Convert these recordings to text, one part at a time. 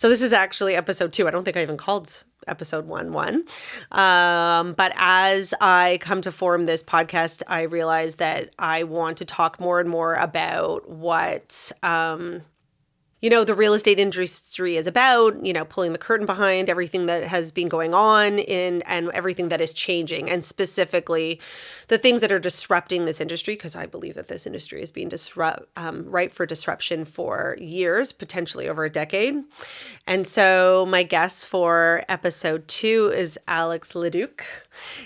So this is actually episode 2. I don't think I even called episode 1. But as I come to form this podcast, I realized that I want to talk more and more about what the real estate industry is about, pulling the curtain behind everything that has been going on and everything that is changing, and specifically the things that are disrupting this industry, because I believe that this industry has been ripe for disruption for years, potentially over a decade. And so my guest for episode 2 is Alex Leduc,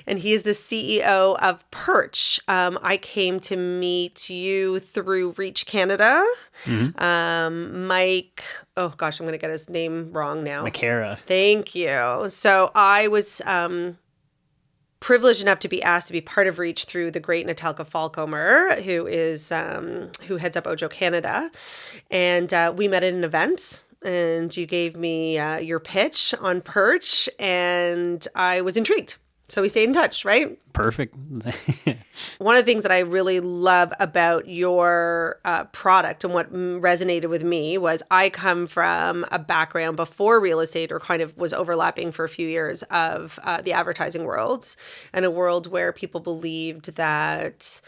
and he is the CEO of Perch. I came to meet you through Perch Canada. Mm-hmm. Mike, oh gosh, I'm going to get his name wrong now. McCara. Thank you. So I was privileged enough to be asked to be part of Reach through the great Natalka Falcomer, who heads up Ojo Canada. And we met at an event, and you gave me your pitch on Perch, and I was intrigued. So we stayed in touch, right? Perfect. One of the things that I really love about your product and what resonated with me was I come from a background before real estate, or kind of was overlapping for a few years, of the advertising world, and a world where people believed that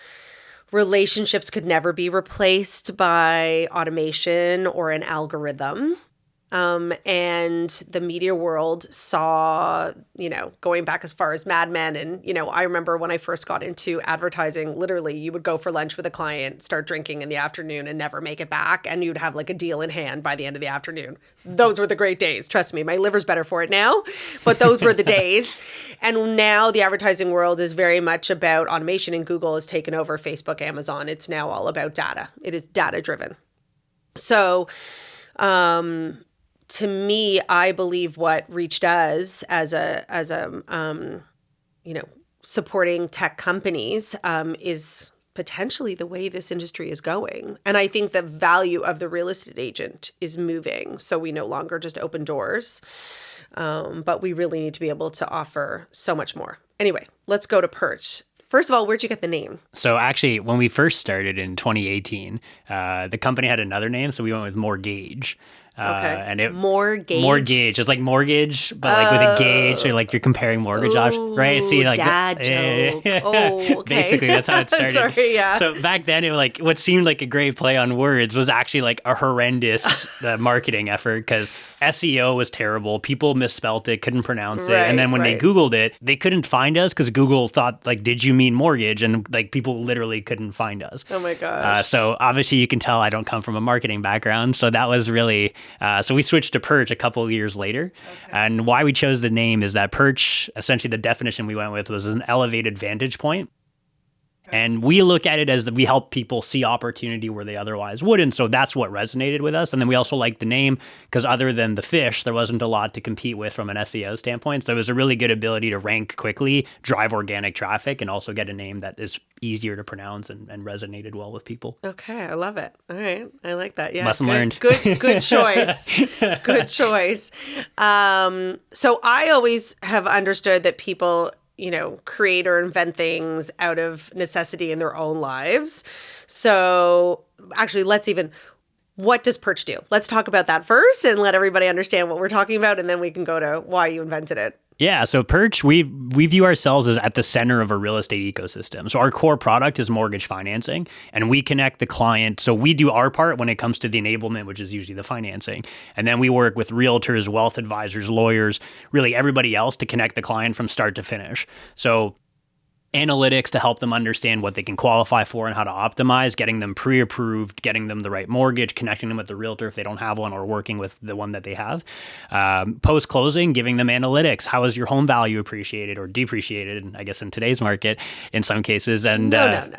relationships could never be replaced by automation or an algorithm. And the media world saw, going back as far as Mad Men. And, I remember when I first got into advertising, literally you would go for lunch with a client, start drinking in the afternoon and never make it back. And you'd have like a deal in hand by the end of the afternoon. Those were the great days. Trust me, my liver's better for it now, but those were the days. And now the advertising world is very much about automation, and Google has taken over Facebook, Amazon. It's now all about data. It is data driven. So, to me, I believe what Reach does as a supporting tech companies is potentially the way this industry is going. And I think the value of the real estate agent is moving. So we no longer just open doors, but we really need to be able to offer so much more. Anyway, let's go to Perch. First of all, where'd you get the name? So actually, when we first started in 2018, the company had another name, so we went with Mortgage. Okay. And Mortgage. It's like mortgage, but like with a gauge, or like you're comparing mortgage options, right? See, like dad joke. Okay. Basically, that's how it started. Sorry, yeah. So back then, it was like what seemed like a great play on words was actually like a horrendous marketing effort, because SEO was terrible. People misspelt it, couldn't pronounce it, and then when they Googled it, they couldn't find us because Google thought like, "Did you mean mortgage?" And like people literally couldn't find us. Oh my gosh. So obviously, you can tell I don't come from a marketing background, so that was really. So we switched to Perch a couple of years later. Okay. And why we chose the name is that Perch, essentially the definition we went with was an elevated vantage point. Okay. And we look at it as that we help people see opportunity where they otherwise wouldn't. So that's what resonated with us. And then we also liked the name because other than the fish, there wasn't a lot to compete with from an SEO standpoint. So it was a really good ability to rank quickly, drive organic traffic, and also get a name that is easier to pronounce and resonated well with people. Okay, I love it. All right, I like that. Yeah, lesson learned. Good choice. Good choice. So I always have understood that people, create or invent things out of necessity in their own lives. So actually, what does Perch do? Let's talk about that first and let everybody understand what we're talking about, and then we can go to why you invented it. Yeah, so Perch, we view ourselves as at the center of a real estate ecosystem. So our core product is mortgage financing, and we connect the client. So we do our part when it comes to the enablement, which is usually the financing. And then we work with realtors, wealth advisors, lawyers, really everybody else to connect the client from start to finish. So analytics to help them understand what they can qualify for and how to optimize, getting them pre-approved, getting them the right mortgage, connecting them with the realtor if they don't have one, or working with the one that they have. Post-closing, giving them analytics. How is your home value appreciated or depreciated, I guess in today's market in some cases. And No.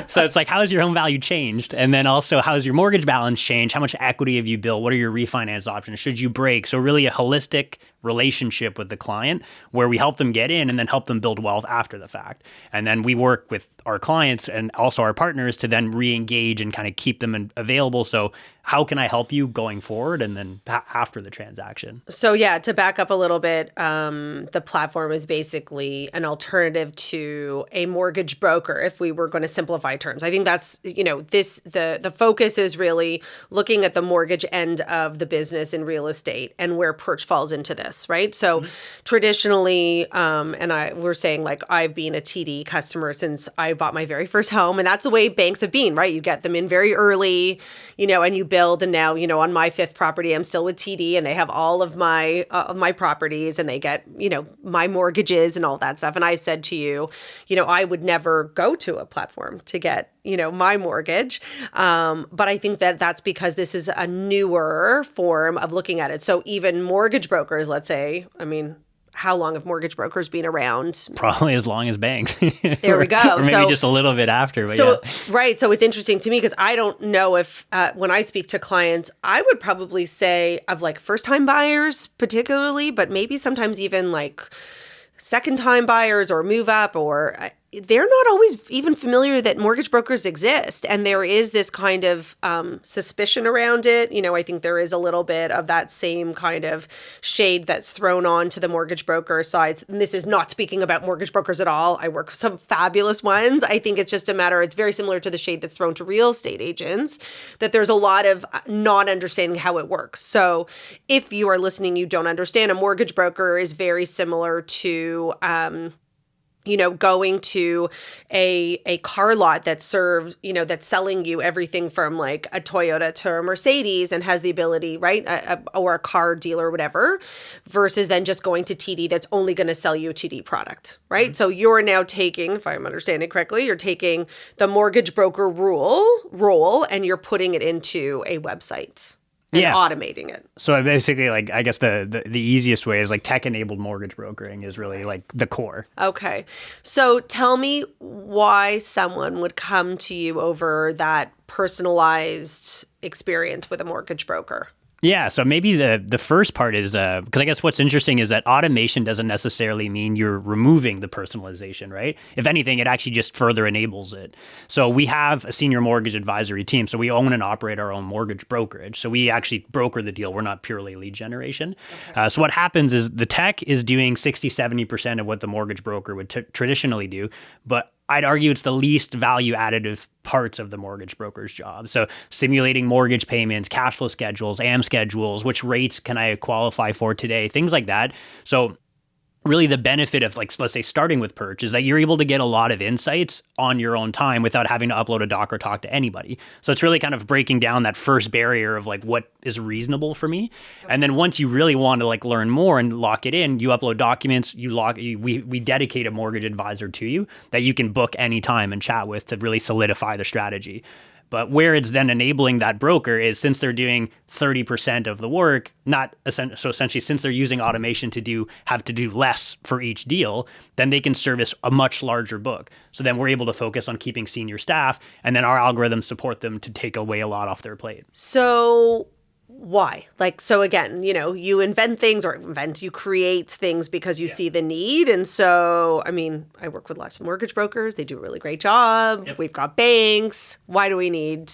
So it's like, how has your home value changed? And then also, how has your mortgage balance changed? How much equity have you built? What are your refinance options? Should you break? So really a holistic relationship with the client where we help them get in and then help them build wealth after the fact. And then we work with our clients and also our partners to then re-engage and kind of keep them available. So how can I help you going forward and then after the transaction? So yeah, to back up a little bit, the platform is basically an alternative to a mortgage broker if we were going to simplify terms. I think that's, the focus is really looking at the mortgage end of the business in real estate and where Perch falls into this, right? So traditionally, we're saying like I've been a TD customer since I bought my very first home, and that's the way banks have been, right? You get them in very early, and you build, and now, on my fifth property, I'm still with TD, and they have all of my properties, and they get, my mortgages and all that stuff. And I said to you, I would never go to a platform to get, my mortgage. But I think that that's because this is a newer form of looking at it. So even mortgage brokers, let's say, how long have mortgage brokers been around? Probably as long as banks. There we go. Or maybe just a little bit after. But yeah. Right. So it's interesting to me because I don't know if when I speak to clients, I would probably say of like first-time buyers particularly, but maybe sometimes even like second-time buyers or move up, or they're not always even familiar that mortgage brokers exist. And there is this kind of suspicion around it. I think there is a little bit of that same kind of shade that's thrown on to the mortgage broker side. And this is not speaking about mortgage brokers at all. I work with some fabulous ones. I think it's just a matter, it's very similar to the shade that's thrown to real estate agents, that there's a lot of not understanding how it works. So if you are listening, you don't understand, a mortgage broker is very similar to going to a car lot that serves, that's selling you everything from like a Toyota to a Mercedes and has the ability, right? Or a car dealer or whatever, versus then just going to TD that's only going to sell you a TD product, right? Mm-hmm. So you're now taking, if I'm understanding correctly, you're taking the mortgage broker role and you're putting it into a website. And automating it. So basically, like, I guess the easiest way is like tech-enabled mortgage brokering is really like the core. Okay. So tell me why someone would come to you over that personalized experience with a mortgage broker. Yeah, so maybe the first part is, because I guess what's interesting is that automation doesn't necessarily mean you're removing the personalization, right? If anything, it actually just further enables it. So we have a senior mortgage advisory team, so we own and operate our own mortgage brokerage. So we actually broker the deal. We're not purely lead generation. Okay. So what happens is the tech is doing 60-70% of what the mortgage broker would traditionally do, but I'd argue it's the least value additive parts of the mortgage broker's job. So simulating mortgage payments, cash flow schedules, AM schedules, which rates can I qualify for today, things like that. So really the benefit of, like, let's say starting with Perch is that you're able to get a lot of insights on your own time without having to upload a doc or talk to anybody. So it's really kind of breaking down that first barrier of like what is reasonable for me. And then once you really want to like learn more and lock it in, you upload documents, we dedicate a mortgage advisor to you that you can book anytime and chat with to really solidify the strategy. But where it's then enabling that broker is since they're doing 30% of the work, so essentially since they're using automation to have to do less for each deal, then they can service a much larger book. So then we're able to focus on keeping senior staff, and then our algorithms support them to take away a lot off their plate. So why? Like, so again, you invent things you create things because you see the need. And so, I work with lots of mortgage brokers. They do a really great job. Yep. We've got banks. Why do we need,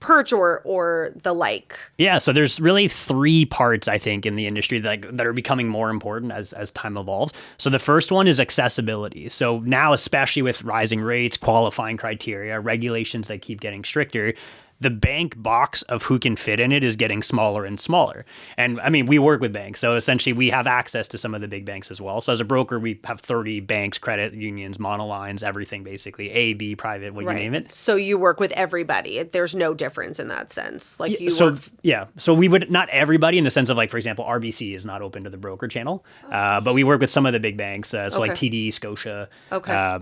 Perch or the like? Yeah. So there's really three parts, I think, in the industry that are becoming more important as time evolves. So the first one is accessibility. So now, especially with rising rates, qualifying criteria, regulations that keep getting stricter, the bank box of who can fit in it is getting smaller and smaller. And we work with banks. So essentially we have access to some of the big banks as well. So as a broker, we have 30 banks, credit unions, monolines, everything basically, A, B, private, you name it. So you work with everybody. There's no difference in that sense. Like So we would, not everybody in the sense of like, for example, RBC is not open to the broker channel, but we work with some of the big banks. Like TD, Scotia,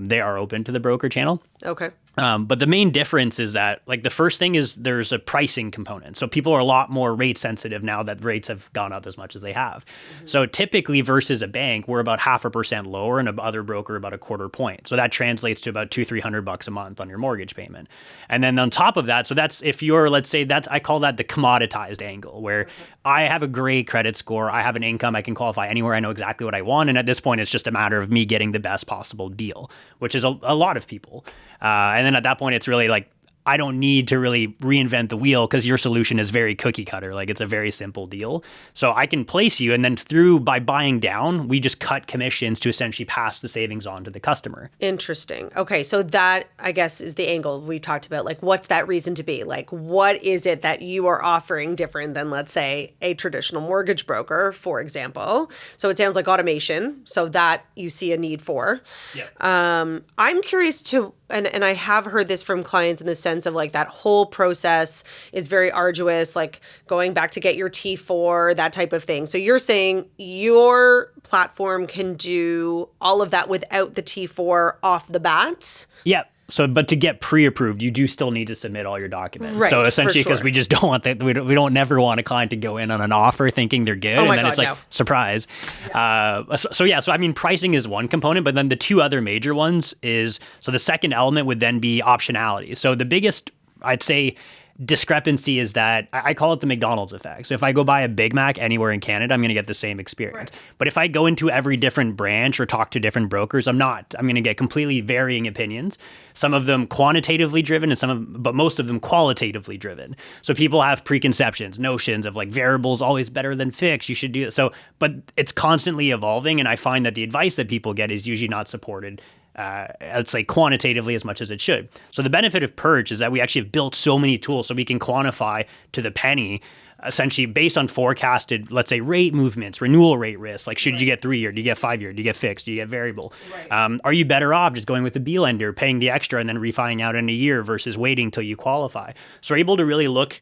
they are open to the broker channel. Okay. But the main difference is that, like, the first thing is there's a pricing component. So people are a lot more rate sensitive now that rates have gone up as much as they have. So typically versus a bank, we're about 0.5% lower, and other broker about a 1/4 point. So that translates to about $200-300 a month on your mortgage payment. And then on top of that, so that's if you're, let's say that's, I call that the commoditized angle, where I have a great credit score, I have an income, I can qualify anywhere, I know exactly what I want. And at this point, it's just a matter of me getting the best possible deal, which is a lot of people. And then at that point, it's really like, I don't need to really reinvent the wheel because your solution is very cookie cutter. Like, it's a very simple deal. So I can place you, and then by buying down, we just cut commissions to essentially pass the savings on to the customer. Interesting. Okay. So that, I guess, is the angle we talked about. Like, what's that reason to be? Like, what is it that you are offering different than, let's say, a traditional mortgage broker, for example? So it sounds like automation. So that you see a need for. Yeah. I'm curious to, and I have heard this from clients in the sense of like that whole process is very arduous, like going back to get your T4, that type of thing. So you're saying your platform can do all of that without the T4 off the bat? Yeah. So, but to get pre-approved, you do still need to submit all your documents. Right, so essentially, because sure. we just don't want that, we don't never want a client to go in on an offer thinking they're good, Oh and my then God, it's like, no. surprise. So I mean, pricing is one component, but then the two other major ones is, so the second element would then be optionality. So the biggest, I'd say, discrepancy is that I call it the McDonald's effect. So if I go buy a Big Mac anywhere in Canada, I'm going to get the same experience. Right. But if I go into every different branch or talk to different brokers, I'm going to get completely varying opinions. Some of them quantitatively driven, but most of them qualitatively driven. So people have preconceptions, notions of like variables always better than fixed. You should do it. So, but it's constantly evolving, and I find that the advice that people get is usually not supported. Let's say quantitatively as much as it should. So the benefit of Perch is that we actually have built so many tools so we can quantify to the penny, essentially based on forecasted, let's say, rate movements, renewal rate risk. Like, should you get 3-year? Do you get 5-year? Do you get fixed? Do you get variable? Right. Are you better off just going with the B lender, paying the extra and then refining out in a year versus waiting till you qualify? So we're able to really look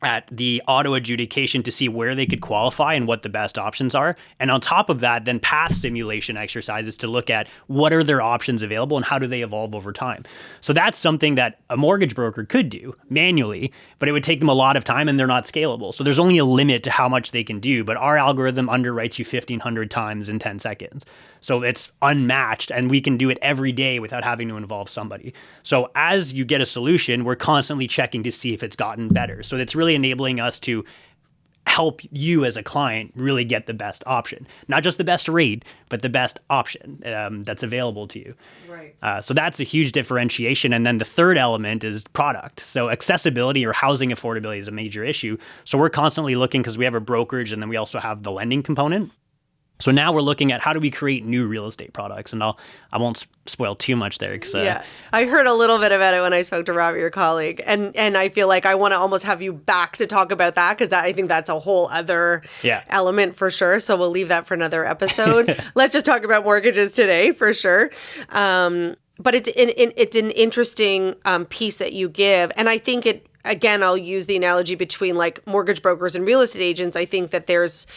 at the auto adjudication to see where they could qualify and what the best options are. And on top of that, then path simulation exercises to look at what are their options available and how do they evolve over time. So that's something that a mortgage broker could do manually, but it would take them a lot of time and they're not scalable. So there's only a limit to how much they can do, but our algorithm underwrites you 1,500 times in 10 seconds. So it's unmatched, and we can do it every day without having to involve somebody. So as you get a solution, we're constantly checking to see if it's gotten better. So it's really enabling us to help you as a client really get the best option, not just the best rate, but the best option that's available to you. Right. So that's a huge differentiation. And then the third element is product. So accessibility or housing affordability is a major issue. So we're constantly looking, because we have a brokerage and then we also have the lending component. So now we're looking at how do we create new real estate products, and I won't spoil too much there. Yeah, I heard a little bit about it when I spoke to Robbie, your colleague, and I feel like I want to almost have you back to talk about that, because I think that's a whole other element for sure. So we'll leave that for another episode. Let's just talk about mortgages today for sure. But it's an interesting piece that you give, and I think it, again, I'll use the analogy between like mortgage brokers and real estate agents. I think that there's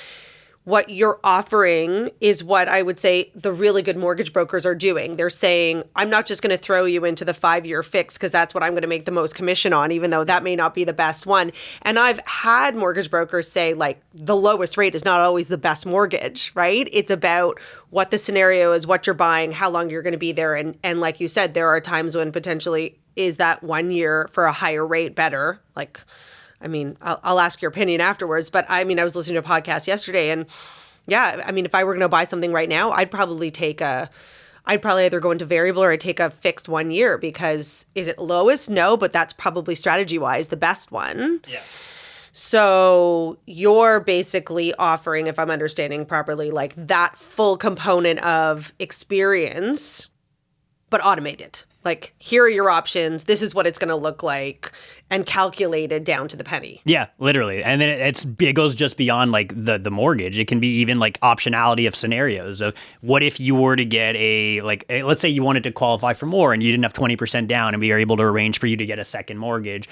what you're offering is what I would say the really good mortgage brokers are doing. They're saying, I'm not just going to throw you into the 5-year fix because that's what I'm going to make the most commission on, even though that may not be the best one. And I've had mortgage brokers say, like, the lowest rate is not always the best mortgage, right? It's about what the scenario is, what you're buying, how long you're going to be there. And like you said, there are times when potentially is that 1 year for a higher rate better? Like, I mean, I'll ask your opinion afterwards, but I mean, I was listening to a podcast yesterday, and yeah, I mean, if I were going to buy something right now, I'd probably either go into variable or I'd take a fixed 1 year, because is it lowest? No, but that's probably strategy-wise the best one. Yeah. So you're basically offering, if I'm understanding properly, like that full component of experience, but automated. Like, here are your options. This is what it's going to look like, and calculated down to the penny. Yeah, literally. And then it goes just beyond like the mortgage. It can be even like optionality of scenarios of what if you were to get let's say you wanted to qualify for more and you didn't have 20% down, and we are able to arrange for you to get a second mortgage.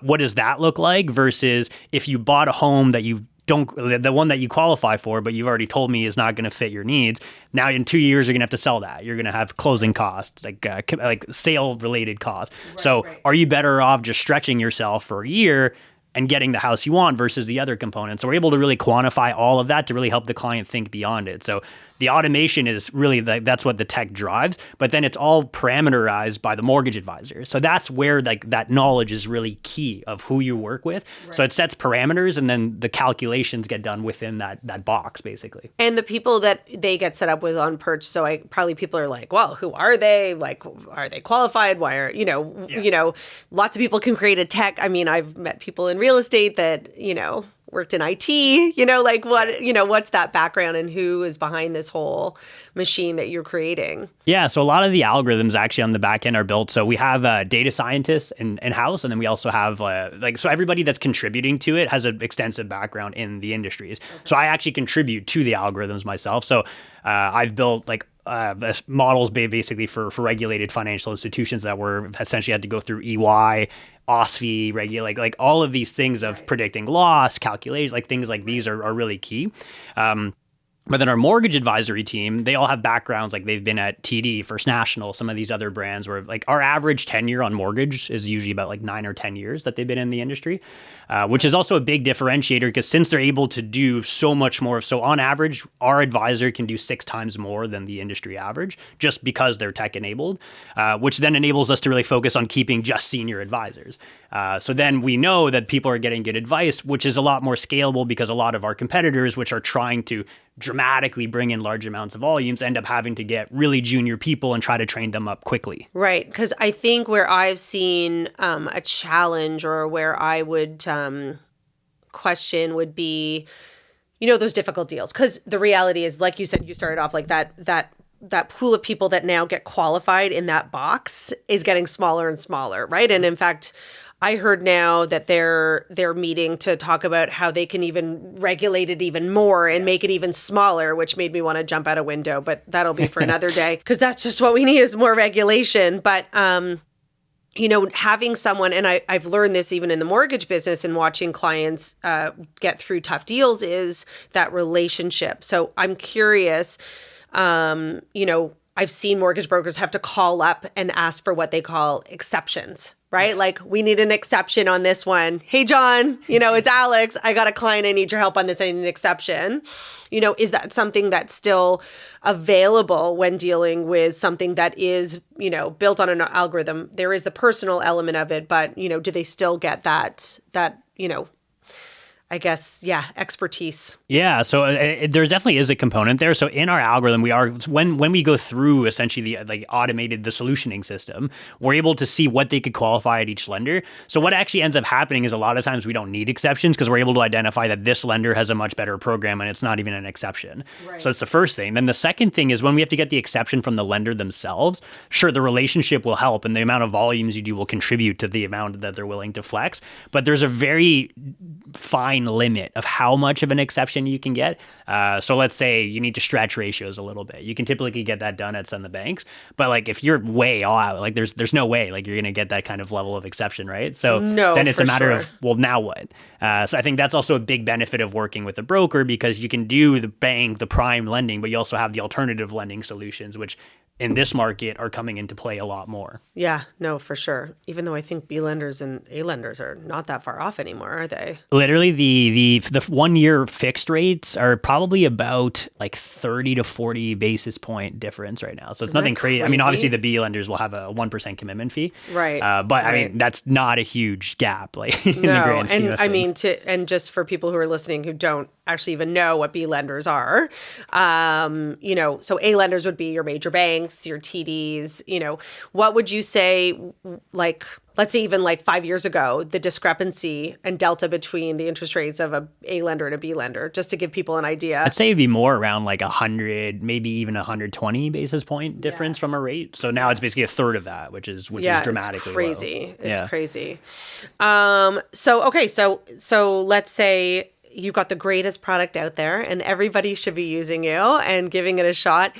What does that look like versus if you bought a home that you've don't, the one that you qualify for, but you've already told me is not going to fit your needs. Now in 2 years, you're going to have to sell that. You're going to have closing costs, like sale related costs. Right, so are you better off just stretching yourself for a year and getting the house you want versus the other components? So we're able to really quantify all of that to really help the client think beyond it. So the automation is really that's what the tech drives, but then it's all parameterized by the mortgage advisor. So that's where like that knowledge is really key of who you work with. Right. So it sets parameters and then the calculations get done within that box basically. And the people that they get set up with on Perch, so probably people are like, well, who are they? Like, are they qualified? Why are, lots of people can create a tech. I mean, I've met people in real estate that, worked in IT, what's that background and who is behind this whole machine that you're creating? Yeah, so a lot of the algorithms actually on the back end are built. So we have data scientists in-house, and then we also have so everybody that's contributing to it has an extensive background in the industries. Okay. So I actually contribute to the algorithms myself. So I've built models basically for regulated financial institutions that were essentially had to go through EY, OSFI, like all of these things of predicting loss, calculation, like things like these are really key. But then our mortgage advisory team, they all have backgrounds, like they've been at TD, First National, some of these other brands where like our average tenure on mortgage is usually about like 9 or 10 years that they've been in the industry, which is also a big differentiator because since they're able to do so much more, so on average, our advisor can do 6 times more than the industry average just because they're tech enabled, which then enables us to really focus on keeping just senior advisors. So then we know that people are getting good advice, which is a lot more scalable because a lot of our competitors, which are trying to dramatically bring in large amounts of volumes, end up having to get really junior people and try to train them up quickly. Right. Because I think where I've seen a challenge or where I would question would be, those difficult deals. Because the reality is, like you said, you started off like that pool of people that now get qualified in that box is getting smaller and smaller, right? And in fact, I heard now that they're meeting to talk about how they can even regulate it even more and make it even smaller, which made me want to jump out a window, but that'll be for another day because that's just what we need is more regulation. But, having someone, and I've learned this even in the mortgage business and watching clients get through tough deals is that relationship. So I'm curious, I've seen mortgage brokers have to call up and ask for what they call exceptions, right? Like, we need an exception on this one. Hey, John, it's Alex. I got a client. I need your help on this. I need an exception. Is that something that's still available when dealing with something that is, built on an algorithm? There is the personal element of it, but, do they still get that, I guess, expertise. Yeah, so there definitely is a component there. So in our algorithm, we are when we go through essentially the solutioning system, we're able to see what they could qualify at each lender. So what actually ends up happening is a lot of times we don't need exceptions because we're able to identify that this lender has a much better program and it's not even an exception. Right. So that's the first thing. Then the second thing is when we have to get the exception from the lender themselves, sure, the relationship will help and the amount of volumes you do will contribute to the amount that they're willing to flex. But there's a very fine limit of how much of an exception you can get. So let's say you need to stretch ratios a little bit. You can typically get that done at some of the banks, but like if you're way out, like there's no way like you're going to get that kind of level of exception, right? So then it's a matter of, well, now what? So I think that's also a big benefit of working with a broker because you can do the bank, the prime lending, but you also have the alternative lending solutions, which in this market are coming into play a lot more. Yeah, no, for sure. Even though I think B lenders and A lenders are not that far off anymore, are they? Literally, the 1 year fixed rates are probably about like 30 to 40 basis point difference right now. So it's nothing crazy. I mean, obviously the B lenders will have a 1% commitment fee. Right. But I mean, that's not a huge gap like in the grand scheme of things. And just for people who are listening who don't actually even know what B lenders are, so A lenders would be your major banks, your TDs, what would you say, like, let's say even like 5 years ago, the discrepancy and delta between the interest rates of a A lender and a B lender, just to give people an idea? I'd say it'd be more around like 100, maybe even 120 basis point difference from a rate. So now it's basically a third of that, which is dramatically crazy. Low. It's crazy. So let's say, you've got the greatest product out there and everybody should be using you and giving it a shot.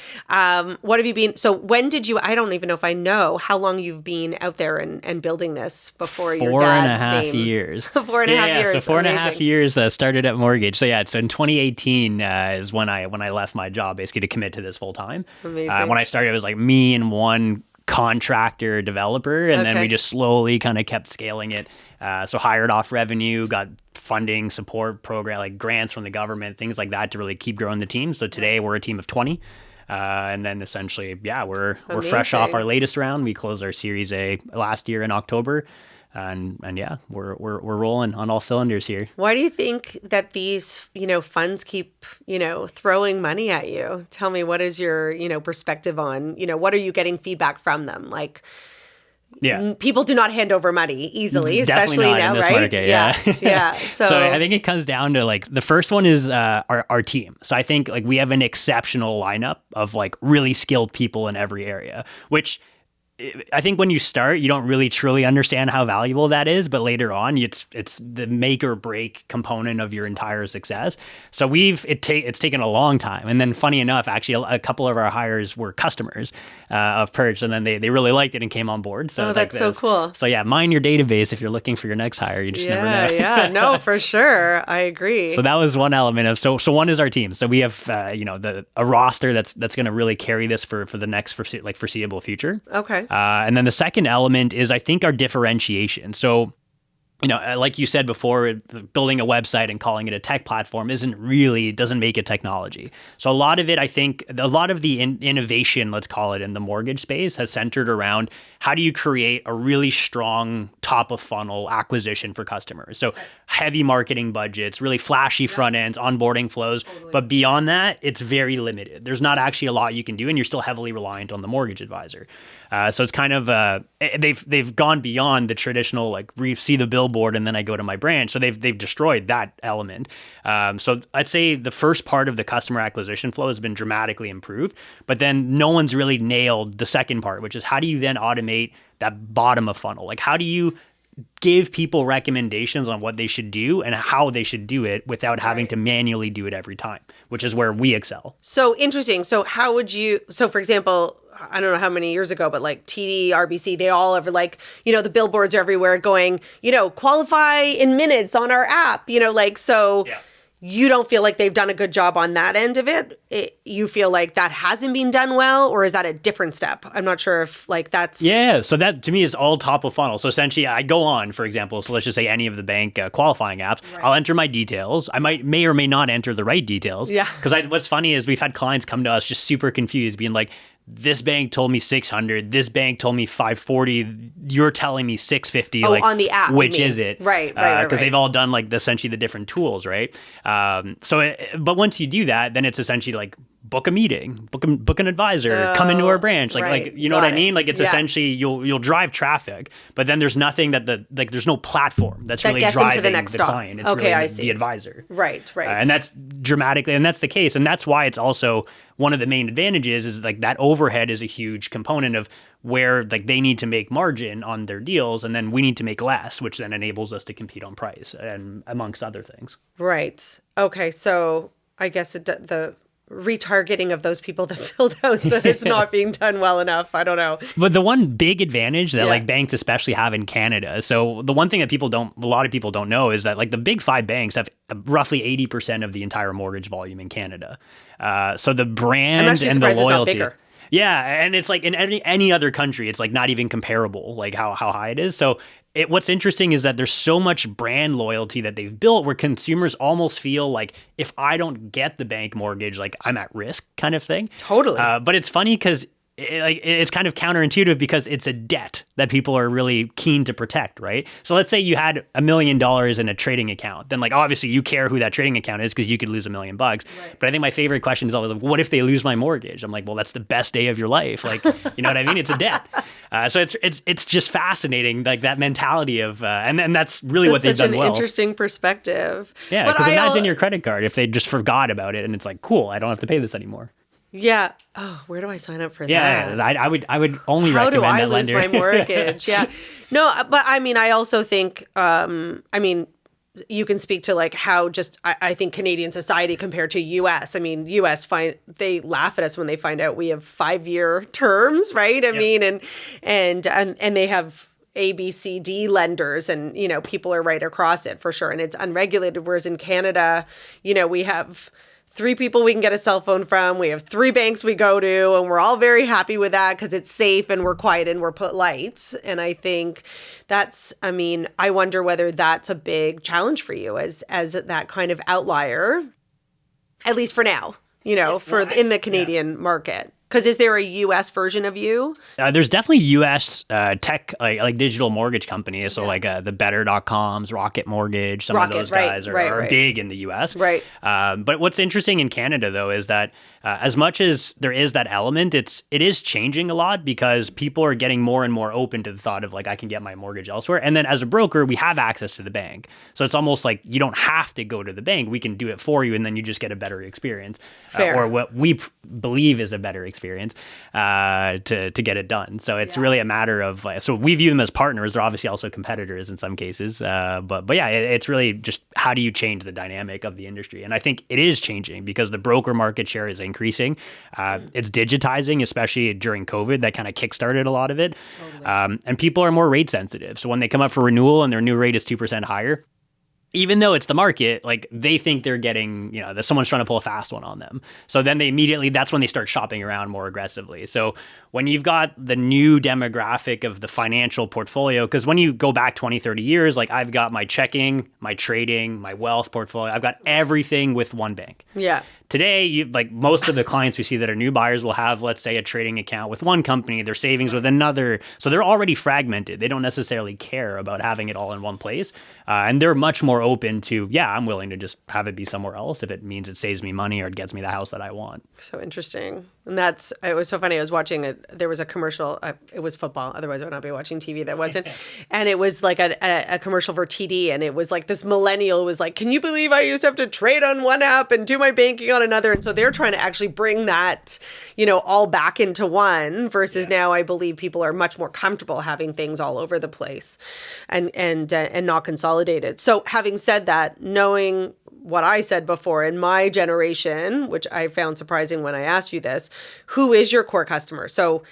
What have you been, so when did you, I don't even know if I know how long you've been out there and building this before your dad 4.5 years. 4.5 years. So 4.5 years started at mortgage. So yeah, so in 2018 is when I left my job basically to commit to this full time. Amazing. When I started, it was like me and one contractor developer, and then we just slowly kind of kept scaling it. So hired off revenue, got funding, support program, like grants from the government, things like that to really keep growing the team. So today we're a team of 20. And then essentially, we're fresh off our latest round. We closed our Series A last year in October. And we're rolling on all cylinders here. Why do you think that these, funds keep, throwing money at you? Tell me, what is your, perspective on, what are you getting feedback from them? Like, people do not hand over money easily, Definitely especially not now, in this right? market, Yeah. So I think it comes down to like the first one is our team. So I think like we have an exceptional lineup of like really skilled people in every area, which I think when you start, you don't really truly understand how valuable that is, but later on, it's the make or break component of your entire success. So it's taken a long time, and then funny enough, actually, a couple of our hires were customers of Perch, and then they really liked it and came on board. So that's so cool. So mind your database if you're looking for your next hire. You just never know. No, for sure, I agree. So that was one element of so one is our team. So we have a roster that's going to really carry this for the next foreseeable future. Okay. And then the second element is, I think, our differentiation. So, like you said before, building a website and calling it a tech platform doesn't make it technology. So a lot of it, I think, a lot of the innovation, let's call it, in the mortgage space has centered around how do you create a really strong top of funnel acquisition for customers. So heavy marketing budgets, really flashy front ends, onboarding flows. Totally. But beyond that, it's very limited. There's not actually a lot you can do, and you're still heavily reliant on the mortgage advisor. So it's kind of they've gone beyond the traditional like see the billboard and then I go to my branch. So they've destroyed that element. So I'd say the first part of the customer acquisition flow has been dramatically improved, but then no one's really nailed the second part, which is how do you then automate that bottom of funnel? Like how do you give people recommendations on what they should do and how they should do it without having to manually do it every time, which is where we excel. So interesting. So how would you, for example, I don't know how many years ago, but like TD, RBC, they all ever the billboards are everywhere going, qualify in minutes on our app, You don't feel like they've done a good job on that end of it? You feel like that hasn't been done well, or is that a different step? I'm not sure if that's... Yeah, so that to me is all top of funnel. So essentially I go on, for example, so let's just say any of the bank qualifying apps, right. I'll enter my details. I may or may not enter the right details. Yeah. Because what's funny is we've had clients come to us just super confused, being like, this bank told me 600. This bank told me 540. You're telling me 650. On the app, which is it? Right. Because they've all done essentially the different tools, right? But once you do that, then it's essentially like book a meeting, book an advisor, come into our branch, right. You know what I mean? Like it's essentially you'll drive traffic, but then there's nothing there's no platform that's really driving the next client. It's okay, really the advisor, right. And that's dramatically, and that's the case, and that's why it's also one of the main advantages is like that overhead is a huge component of where they need to make margin on their deals, and then we need to make less, which then enables us to compete on price and amongst other things. Right. Okay. So I guess the retargeting of those people that filled out that it's not being done well enough. I don't know. But the one big advantage that banks especially have in Canada. So the one thing that a lot of people don't know is that the big five banks have roughly 80% of the entire mortgage volume in Canada. So the brand and the loyalty. It's not bigger. Yeah, and it's in any other country, it's not even comparable, how high it is. So what's interesting is that there's so much brand loyalty that they've built where consumers almost feel like if I don't get the bank mortgage, I'm at risk kind of thing. Totally. But it's funny because it's kind of counterintuitive because it's a debt that people are really keen to protect, right? So let's say you had $1 million in a trading account, then obviously you care who that trading account is because you could lose $1 million. Right. But I think my favorite question is always what if they lose my mortgage? I'm like, well, that's the best day of your life. You know what I mean? It's a debt. So it's just fascinating, that mentality of, and that's really what they've done well. Such an interesting perspective. Yeah, because imagine your credit card if they just forgot about it and it's cool, I don't have to pay this anymore. Yeah. Oh, where do I sign up for that? Yeah, I would only recommend that lender. How do I lose my mortgage? Yeah. No, but I also think, you can speak to like how just I think Canadian society compared to US. I mean, US they laugh at us when they find out we have 5-year terms, right? I mean, and they have A, B, C, D lenders, and people are right across it for sure, and it's unregulated. Whereas in Canada, we have 3 people we can get a cell phone from. We have 3 banks we go to, and we're all very happy with that because it's safe and we're quiet and we're polite. And I think I wonder whether that's a big challenge for you as that kind of outlier, at least for now, in the Canadian market. Because is there a U.S. version of you? There's definitely U.S. Tech, like digital mortgage companies. So like the Better.coms, Rocket Mortgage, some of those guys are big in the U.S. Right. But what's interesting in Canada, though, is that as much as there is that element, it is changing a lot because people are getting more and more open to the thought of like, I can get my mortgage elsewhere. And then as a broker, we have access to the bank. So it's almost like you don't have to go to the bank. We can do it for you, and then you just get a better experience. Or what we believe is a better experience to get it done. So it's really a matter of, so we view them as partners. They're obviously also competitors in some cases. But yeah, it's really just how do you change the dynamic of the industry? And I think it is changing because the broker market share is increasing. It's digitizing, especially during COVID. That kind of kickstarted a lot of it. Totally. And people are more rate sensitive. So when they come up for renewal and their new rate is 2% higher, even though it's the market, like they think they're getting, that someone's trying to pull a fast one on them. So then that's when they start shopping around more aggressively. So when you've got the new demographic of the financial portfolio, because when you go back 20, 30 years, like I've got my checking, my trading, my wealth portfolio, I've got everything with one bank. Yeah. Today, like most of the clients we see that are new buyers will have, let's say, a trading account with one company, their savings with another. So they're already fragmented. They don't necessarily care about having it all in one place. And they're much more open to, I'm willing to just have it be somewhere else if it means it saves me money or it gets me the house that I want. So interesting. And it was so funny. I was watching there was a commercial. It was football. Otherwise, I would not be watching TV. That wasn't. And it was like a commercial for TD. And it was like this millennial was like, can you believe I used to have to trade on one app and do my banking on another? And so they're trying to actually bring that, all back into one versus now I believe people are much more comfortable having things all over the place and not consolidated. So having said that, knowing what I said before, in my generation, which I found surprising when I asked you this, who is your core customer? So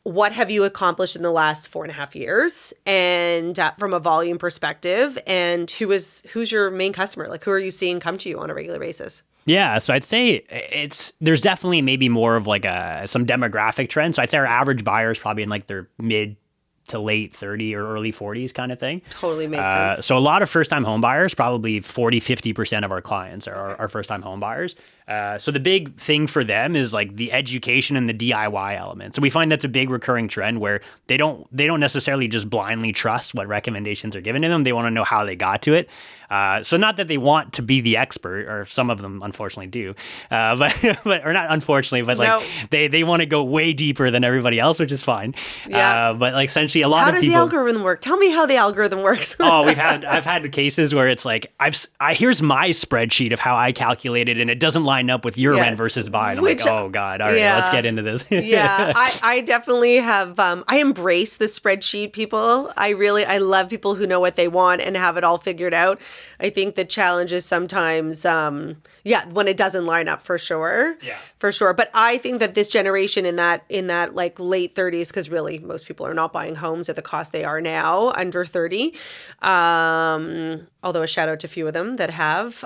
what have you accomplished in the last 4.5 years and from a volume perspective, and who's your main customer? Like who are you seeing come to you on a regular basis? Yeah, so I'd say there's definitely maybe more of like some demographic trends. So I'd say our average buyer is probably in like their mid to late 30 or early 40s kind of thing. Totally makes sense. So a lot of first-time home buyers, probably 40-50% of our clients are first-time home buyers. So the big thing for them is like the education and the DIY element. So we find that's a big recurring trend where they don't necessarily just blindly trust what recommendations are given to them. They want to know how they got to it. So not that they want to be the expert, or some of them unfortunately do, but or not unfortunately, but like they want to go way deeper than everybody else, which is fine. Yeah. But like essentially a lot how of people. How does the algorithm work? Tell me how the algorithm works. I've had cases where it's like here's my spreadsheet of how I calculated, and it doesn't line up with your rent versus mine. I'm like, oh God, all right, let's get into this. I definitely have. I embrace the spreadsheet people. I love people who know what they want and have it all figured out. I think the challenge is sometimes, when it doesn't line up for sure. Yeah. For sure. But I think that this generation in that like late 30s, because really most people are not buying homes at the cost they are now, under 30. Although a shout out to a few of them that have.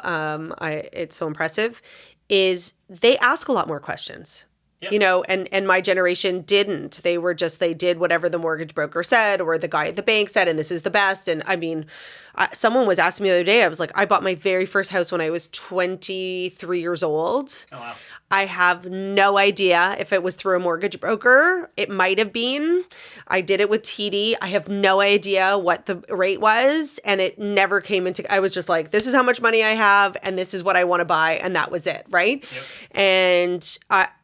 It's so impressive. Is they ask a lot more questions. Yep. And my generation didn't. They did whatever the mortgage broker said or the guy at the bank said, and this is the best. And I mean, someone was asking me the other day, I was like, I bought my very first house when I was 23 years old. Oh, wow. I have no idea if it was through a mortgage broker. It might have been. I did it with TD. I have no idea what the rate was. And it never came into, I was just like, this is how much money I have and this is what I want to buy. And that was it. Right. Yep. And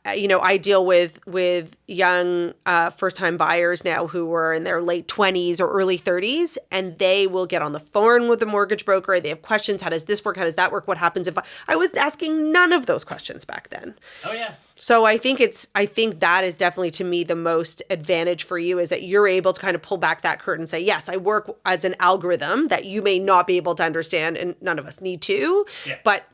I deal with young first-time buyers now who are in their late 20s or early 30s, and they will get on the phone with the mortgage broker. They have questions. How does this work? How does that work? What happens if I was asking none of those questions back then? Oh, yeah. So I think that is definitely, to me, the most advantage for you, is that you're able to kind of pull back that curtain and say, yes, I work as an algorithm that you may not be able to understand, and none of us need to, but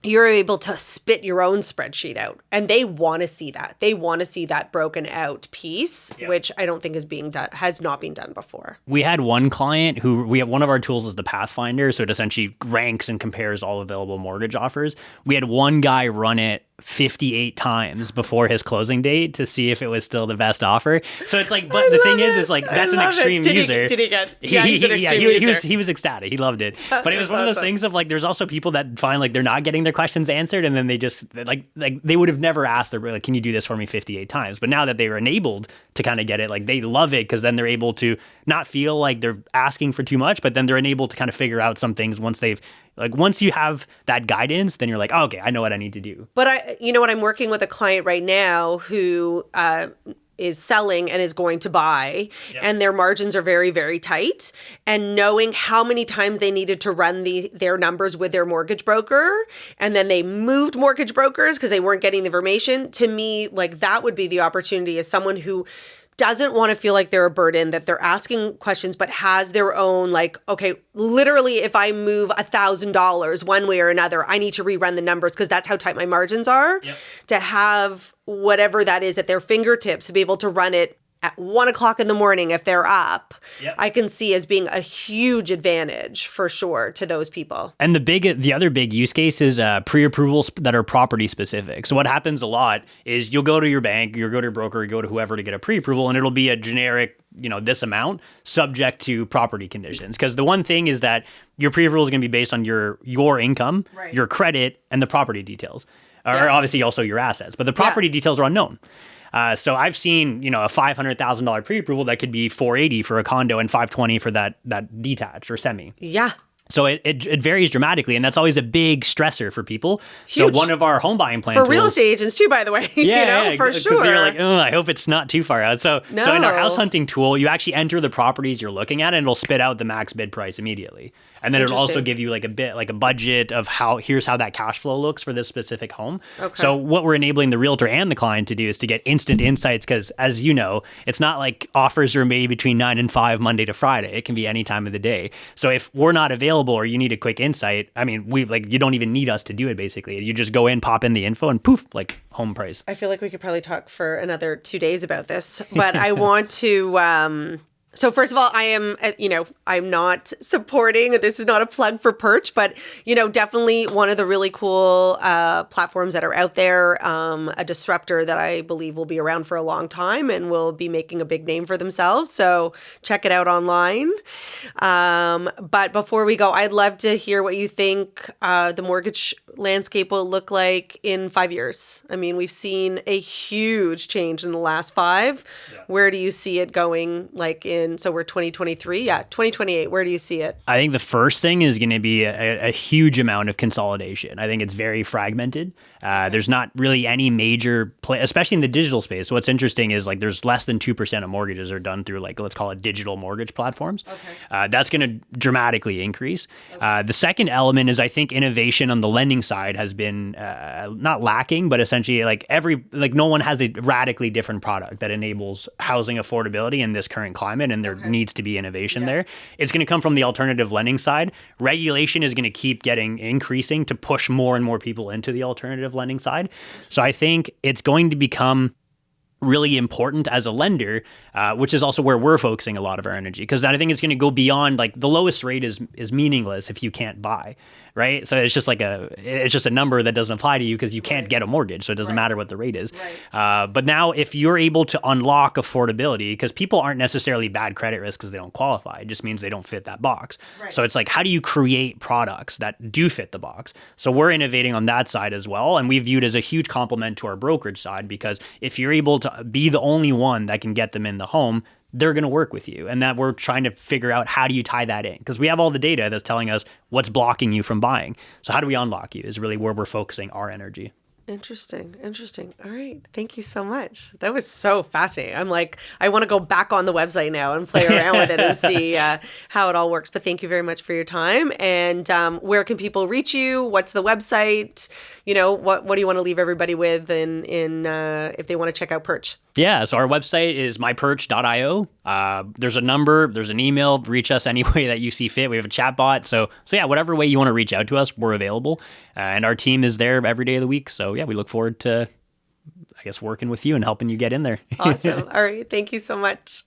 you're able to spit your own spreadsheet out, and they want to see that. They want to see that broken out piece, which I don't think has not been done before. We had one client who one of our tools is the Pathfinder. So it essentially ranks and compares all available mortgage offers. We had one guy run it 58 times before his closing date to see if it was still the best offer. So it's like, but the thing is, it's like, that's an extreme user. Did he get? Yeah, he's an extreme user. He was ecstatic. He loved it. But it was one of those things of like, there's also people that find like they're not getting their questions answered, and then they just like they would have never asked. They're like, can you do this for me 58 times? But now that they were enabled to kind of get it, like they love it, because then they're able to not feel like they're asking for too much, but then they're enabled to kind of figure out some things once you have that guidance, then you're like, oh, okay, I know what I need to do. But I'm working with a client right now who is selling and is going to buy, and their margins are very, very tight. And knowing how many times they needed to run their numbers with their mortgage broker, and then they moved mortgage brokers because they weren't getting the information, to me, like that would be the opportunity as someone who doesn't want to feel like they're a burden, that they're asking questions, but has their own, like, okay, literally, if I move $1,000 one way or another, I need to rerun the numbers because that's how tight my margins are. To have whatever that is at their fingertips, to be able to run it at 1:00 in the morning if they're up, I can see as being a huge advantage for sure to those people. And the other big use case is pre-approvals that are property specific. So what happens a lot is you'll go to your bank, you'll go to your broker, you go to whoever to get a pre-approval, and it'll be a generic, this amount subject to property conditions. Because the one thing is that your pre-approval is going to be based on your income, your credit, and the property details, or obviously also your assets. But the property details are unknown. So I've seen, a $500,000 pre-approval that could be $480 for a condo and $520 for that detached or semi. Yeah. So it varies dramatically, and that's always a big stressor for people. Huge. So one of our home buying plan for tools, real estate agents too, by the way. For sure. You're like, oh, I hope it's not too far out. So in our house hunting tool, you actually enter the properties you're looking at, and it'll spit out the max bid price immediately. And then it'll also give you like a budget of here's how that cash flow looks for this specific home. Okay. So what we're enabling the realtor and the client to do is to get instant insights, because as you know, it's not like offers are made between 9 and 5 Monday to Friday. It can be any time of the day. So if we're not available or you need a quick insight, I mean, you don't even need us to do it basically. You just go in, pop in the info, and poof, like home price. I feel like we could probably talk for another 2 days about this, but I want to so first of all, I am, I'm not supporting, this is not a plug for Perch, but, definitely one of the really cool platforms that are out there, a disruptor that I believe will be around for a long time and will be making a big name for themselves. So check it out online. But before we go, I'd love to hear what you think the mortgage landscape will look like in 5 years. I mean, we've seen a huge change in the last 5. Yeah. Where do you see it going, so we're 2023. 2028. Where do you see it? I think the first thing is going to be a huge amount of consolidation. I think it's very fragmented. There's not really any major play, especially in the digital space. So what's interesting is there's less than 2% of mortgages are done through let's call it digital mortgage platforms. Okay. That's going to dramatically increase. Okay. The second element is I think innovation on the lending side has been not lacking, but essentially no one has a radically different product that enables housing affordability in this current climate. And there needs to be innovation there. It's going to come from the alternative lending side. Regulation is going to keep increasing to push more and more people into the alternative lending side. So I think it's going to become really important as a lender, which is also where we're focusing a lot of our energy, because I think it's going to go beyond the lowest rate is meaningless if you can't buy, right? So it's just a number that doesn't apply to you because you can't get a mortgage, so it doesn't matter what the rate is. Right. But now if you're able to unlock affordability, because people aren't necessarily bad credit risk because they don't qualify, it just means they don't fit that box. Right. So it's how do you create products that do fit the box? So we're innovating on that side as well, and we view it as a huge complement to our brokerage side, because if you're able to be the only one that can get them in the home, they're going to work with you. And that we're trying to figure out how do you tie that in, because we have all the data that's telling us what's blocking you from buying. So how do we unlock you is really where we're focusing our energy. Interesting. Interesting. All right. Thank you so much. That was so fascinating. I'm like, I want to go back on the website now and play around with it and see how it all works. But thank you very much for your time. And where can people reach you? What's the website? What do you want to leave everybody with in if they want to check out Perch? Yeah, so our website is myperch.io. There's a number, there's an email. Reach us any way that you see fit. We have a chat bot. So yeah, whatever way you want to reach out to us, we're available. And our team is there every day of the week. So yeah, we look forward to, I guess, working with you and helping you get in there. Awesome. All right. Thank you so much.